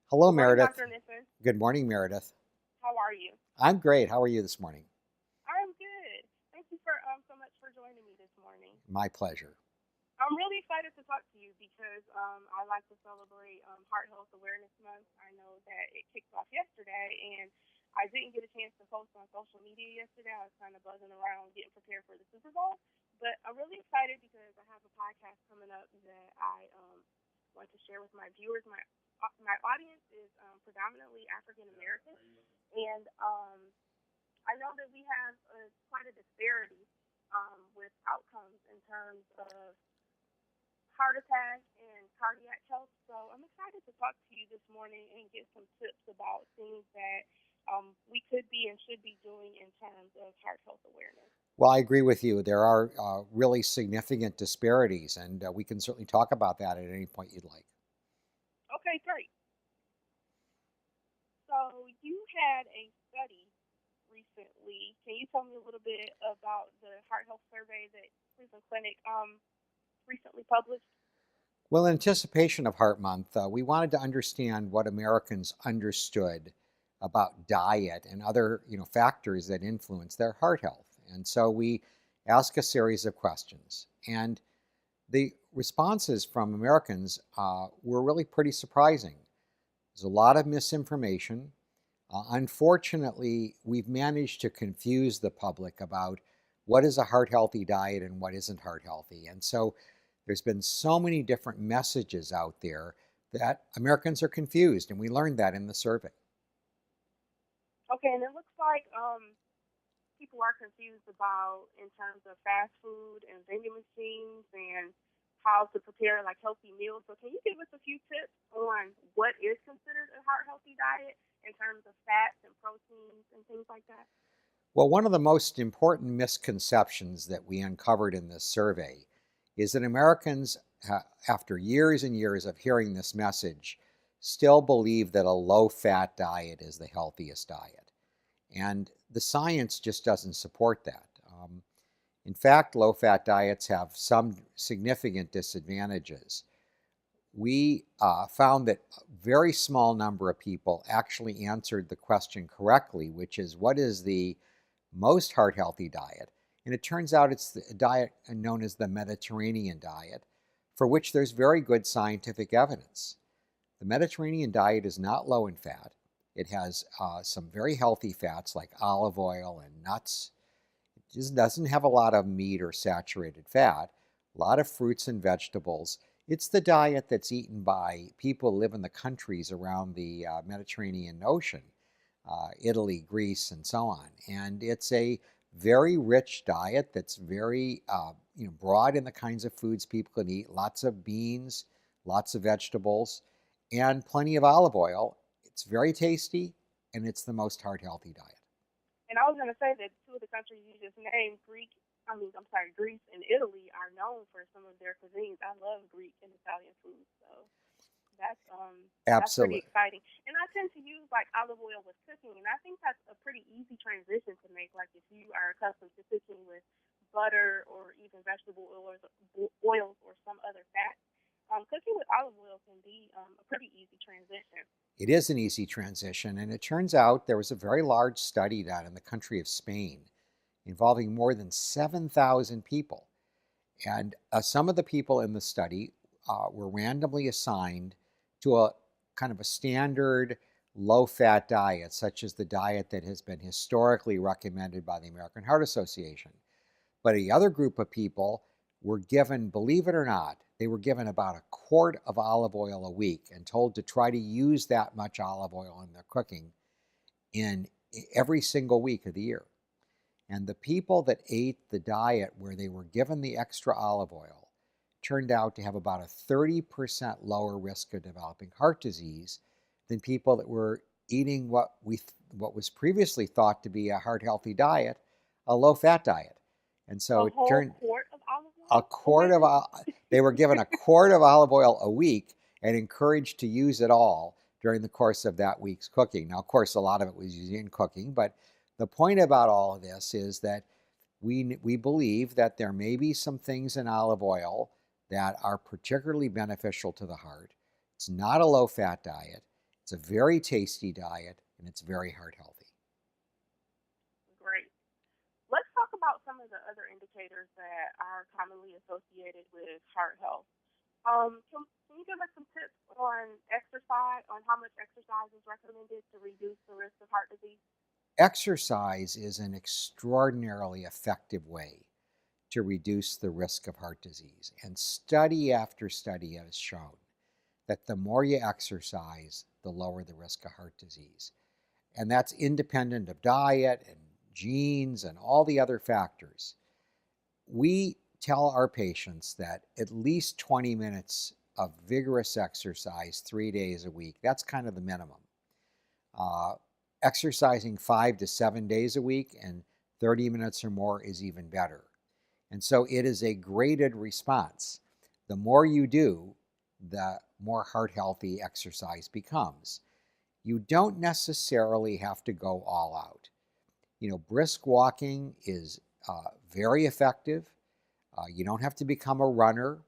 Hello, Good morning, Meredith. Dr. Nissen. Good morning, Meredith. How are you? I'm great. How are you this morning? I'm good. Thank you for so much for joining me this morning. My pleasure. I'm really excited to talk to you because I like to celebrate Heart Health Awareness Month. I know that it kicked off yesterday, and I didn't get a chance to post on social media yesterday. I was kind of buzzing around getting prepared for the Super Bowl, but I'm really excited because I have a podcast coming up that I want to share with my viewers. My audience is predominantly African American, and I know that we have quite a disparity with outcomes in terms of heart attack and cardiac health. So I'm excited to talk to you this morning and get some tips about things that we could be and should be doing in terms of heart health awareness. Well, I agree with you. There are really significant disparities, and we can certainly talk about that at any point you'd like. Okay, great. So you had a study recently. Can you tell me a little bit about the heart health survey that Cleveland Clinic recently published? Well, in anticipation of Heart Month, we wanted to understand what Americans understood about diet and other, factors that influence their heart health. And so we asked a series of questions. And the responses from Americans were really pretty surprising. There's a lot of misinformation. Unfortunately, we've managed to confuse the public about what is a heart healthy diet and what isn't heart healthy. And so there's been so many different messages out there that Americans are confused, and we learned that in the survey. Okay, and it looks like people are confused about in terms of fast food and vending machines and how to prepare like healthy meals. So can you give us a few tips on what is considered a heart healthy diet in terms of fats and proteins and things like that? Well, one of the most important misconceptions that we uncovered in this survey is that Americans, after years and years of hearing this message, still believe that a low fat diet is the healthiest diet. And the science just doesn't support that. In fact, low fat diets have some significant disadvantages. We found that a very small number of people actually answered the question correctly, which is what is the most heart healthy diet? And it turns out it's the diet known as the Mediterranean diet, for which there's very good scientific evidence. The Mediterranean diet is not low in fat. It has some very healthy fats like olive oil and nuts. It just doesn't have a lot of meat or saturated fat, a lot of fruits and vegetables. It's the diet that's eaten by people who live in the countries around the Mediterranean Ocean, Italy, Greece, and so on. And it's a very rich diet that's very broad in the kinds of foods people can eat. Lots of beans, lots of vegetables, and plenty of olive oil. It's very tasty, and it's the most heart healthy diet. And I was going to say that two of the countries you just named, Greece and Italy, are known for some of their cuisines. I love Greek and Italian food, so that's pretty Absolutely. exciting. And I tend to use like olive oil with cooking, and I think that's a pretty easy transition to make. Like if you are accustomed to cooking with butter or even vegetable oils or some other fat, cooking with olive oil can be a pretty easy transition. It is an easy transition, and it turns out there was a very large study done in the country of Spain involving more than 7,000 people. And some of the people in the study were randomly assigned to a kind of a standard low fat diet, such as the diet that has been historically recommended by the American Heart Association. But the other group of people were given, believe it or not, they were given about a quart of olive oil a week and told to try to use that much olive oil in their cooking in every single week of the year. And the people that ate the diet where they were given the extra olive oil turned out to have about a 30% lower risk of developing heart disease than people that were eating what was previously thought to be a heart healthy diet, a low fat diet. And A so it whole turned quart of olive a oil? Oh my quart of goodness. they were given a quart of olive oil a week and encouraged to use it all during the course of that week's cooking. Now, of course, a lot of it was used in cooking, but the point about all of this is that we believe that there may be some things in olive oil that are particularly beneficial to the heart. It's not a low fat diet. It's a very tasty diet and it's very heart healthy. Great. Let's talk about some of the other indicators that are commonly associated with heart health. Can you give us some tips on exercise, on how much exercise is recommended to reduce the risk of heart disease? Exercise is an extraordinarily effective way to reduce the risk of heart disease. And study after study has shown that the more you exercise, the lower the risk of heart disease. And that's independent of diet and genes and all the other factors. We tell our patients that at least 20 minutes of vigorous exercise 3 days a week, that's kind of the minimum. Uh, Exercising 5 to 7 days a week and 30 minutes or more is even better. And so it is a graded response. The more you do, the more heart healthy exercise becomes. You don't necessarily have to go all out. Brisk walking is very effective. You don't have to become a runner.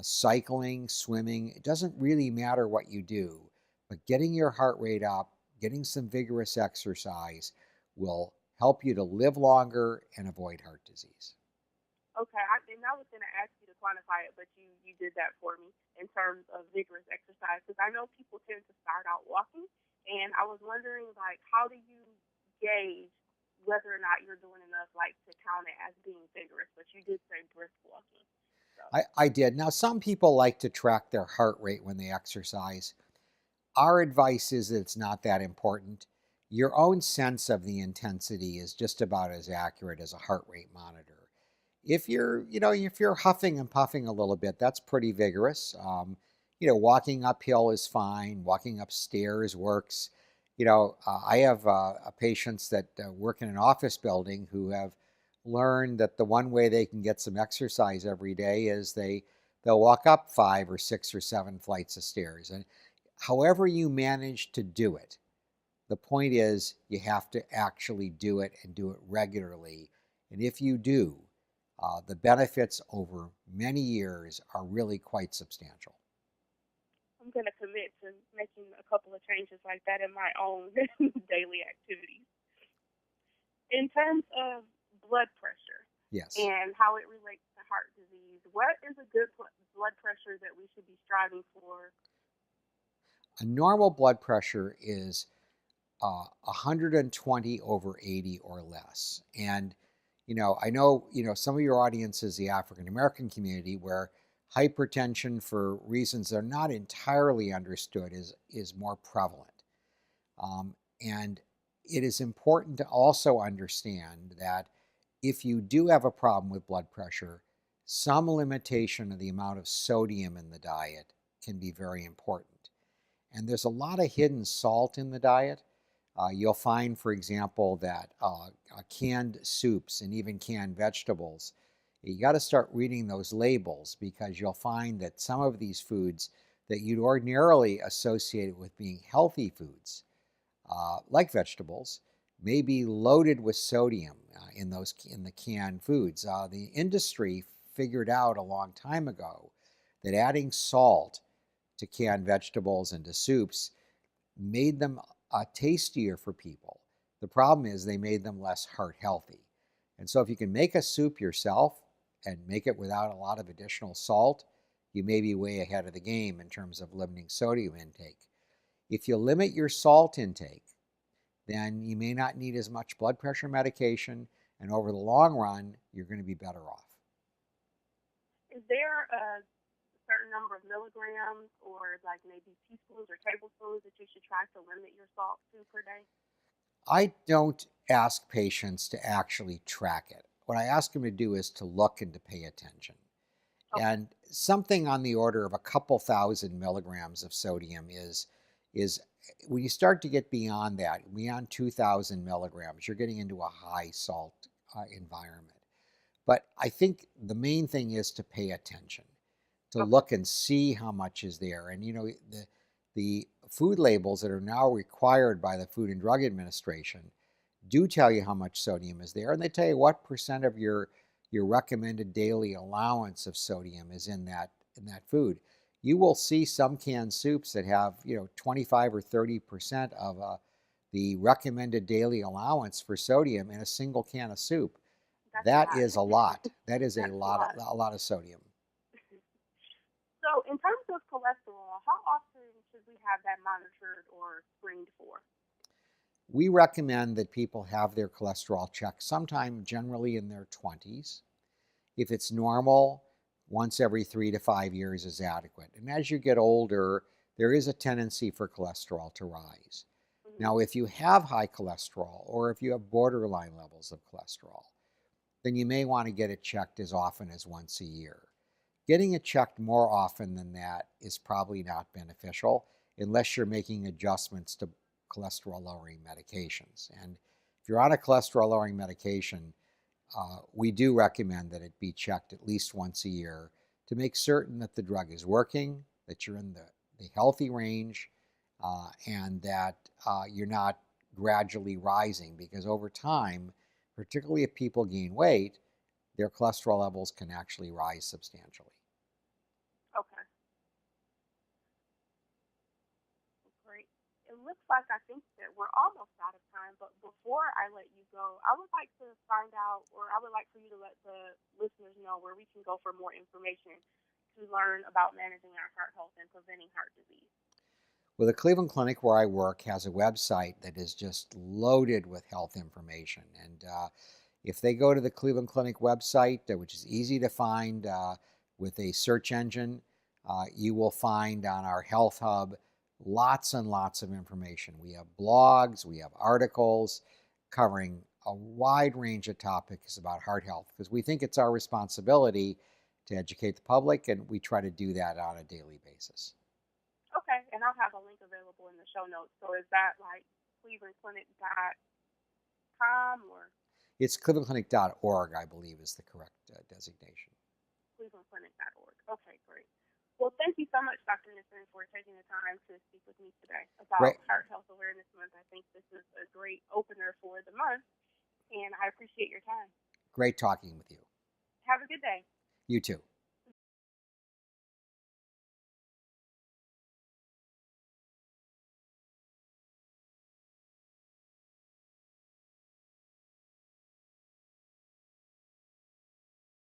Cycling, swimming, it doesn't really matter what you do, but getting your heart rate up, getting some vigorous exercise will help you to live longer and avoid heart disease. Okay, and I was going to ask you to quantify it, but you did that for me in terms of vigorous exercise because I know people tend to start out walking, and I was wondering like how do you gauge whether or not you're doing enough like to count it as being vigorous? But you did say brisk walking, so I did. Now, some people like to track their heart rate when they exercise. Our advice is that it's not that important. Your own sense of the intensity is just about as accurate as a heart rate monitor. If you're huffing and puffing a little bit, that's pretty vigorous. Walking uphill is fine. Walking upstairs works. I have patients that work in an office building who have learned that the one way they can get some exercise every day is they'll walk up 5 or 6 or 7 flights of stairs. And however you manage to do it, the point is you have to actually do it and do it regularly. And if you do, the benefits over many years are really quite substantial. I'm going to commit to making a couple of changes like that in my own daily activities. In terms of blood pressure Yes. and how it relates to heart disease, what is a good blood pressure that we should be striving for? A normal blood pressure is 120 over 80 or less. And, I know, some of your audience is the African American community where hypertension for reasons that are not entirely understood is more prevalent. And it is important to also understand that if you do have a problem with blood pressure, some limitation of the amount of sodium in the diet can be very important. And there's a lot of hidden salt in the diet. You'll find, for example, that canned soups and even canned vegetables, you got to start reading those labels because you'll find that some of these foods that you'd ordinarily associate with being healthy foods, like vegetables, may be loaded with sodium in the canned foods. The industry figured out a long time ago that adding salt to canned vegetables and to soups made them tastier for people. The problem is they made them less heart healthy. And so if you can make a soup yourself and make it without a lot of additional salt, you may be way ahead of the game in terms of limiting sodium intake. If you limit your salt intake, then you may not need as much blood pressure medication, and over the long run, you're going to be better off. Is there a certain number of milligrams or like maybe teaspoons or tablespoons that you should try to limit your salt to per day? I don't ask patients to actually track it. What I ask them to do is to look and to pay attention. Okay. And something on the order of a couple thousand milligrams of sodium is when you start to get beyond that, beyond 2,000 milligrams, you're getting into a high salt environment. But I think the main thing is to pay attention, to Okay. look and see how much is there. And the food labels that are now required by the Food and Drug Administration do tell you how much sodium is there, and they tell you what percent of your recommended daily allowance of sodium is in that food. You will see some canned soups that have, 25 or 30% of the recommended daily allowance for sodium in a single can of soup. That's a That lot. is a lot. That is a That's a lot, lot. a lot of sodium. So, in terms of cholesterol, how often should we have that monitored or screened for? We recommend that people have their cholesterol checked sometime generally in their 20s. If it's normal, once every 3 to 5 years is adequate. And as you get older, there is a tendency for cholesterol to rise. Hmm. Now, if you have high cholesterol or if you have borderline levels of cholesterol, then you may want to get it checked as often as once a year. Getting it checked more often than that is probably not beneficial unless you're making adjustments to cholesterol lowering medications. And if you're on a cholesterol lowering medication, we do recommend that it be checked at least once a year to make certain that the drug is working, that you're in the healthy range, and that you're not gradually rising. Because over time, particularly if people gain weight, their cholesterol levels can actually rise substantially. Okay, great. It looks like I think that we're almost out of time, but before I let you go, I would like to find out, or I would like for you to let the listeners know where we can go for more information to learn about managing our heart health and preventing heart disease. Well, the Cleveland Clinic where I work has a website that is just loaded with health information. And if they go to the Cleveland Clinic website, which is easy to find with a search engine, you will find on our Health Hub lots and lots of information. We have blogs, we have articles covering a wide range of topics about heart health because we think it's our responsibility to educate the public, and we try to do that on a daily basis. Okay, and I'll have a link available in the show notes. So is that like clevelandclinic.com or It's clevelandclinic.org, I believe, is the correct designation. clevelandclinic.org? Okay, great. Well, thank you so much, Dr. Nissen, for taking the time to speak with me today Great, about Heart Health Awareness Month. I think this is a great opener for the month, and I appreciate your time. great talking with you. Have a good day. You too.